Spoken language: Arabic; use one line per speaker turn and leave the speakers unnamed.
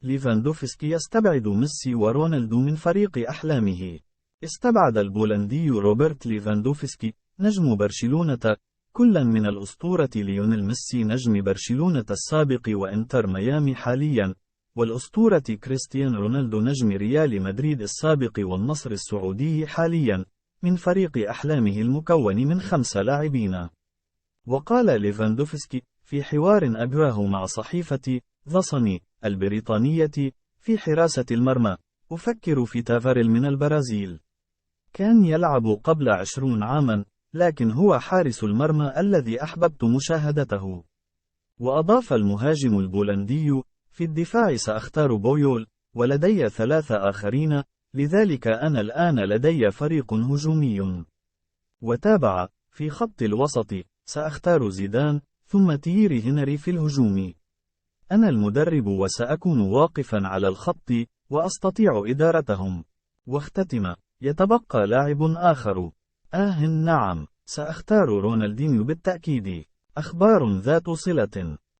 ليفاندوفسكي يستبعد ميسي ورونالدو من فريق أحلامه. استبعد البولندي روبرت ليفاندوفسكي نجم برشلونة كلا من الأسطورة ليونيل ميسي نجم برشلونة السابق وإنتر ميامي حاليا، والأسطورة كريستيانو رونالدو نجم ريال مدريد السابق والنصر السعودي حاليا، من فريق أحلامه المكون من 5 لاعبين. وقال ليفاندوفسكي في حوار أجراه مع صحيفة ذا صن البريطانية في حراسة المرمى: أفكر في تافاريل من البرازيل. كان يلعب قبل 20 عاما، لكن هو حارس المرمى الذي أحببت مشاهدته. وأضاف المهاجم البولندي: في الدفاع سأختار بويول، ولدي 3 آخرين، لذلك أنا الآن لدي فريق هجومي. وتابع: في خط الوسط سأختار زيدان، ثم تييري هنري في الهجوم. أنا المدرب وسأكون واقفا على الخط، وأستطيع إدارتهم. واختتم: يتبقى لاعب آخر. نعم، سأختار رونالدينيو بالتأكيد. أخبار ذات صلة.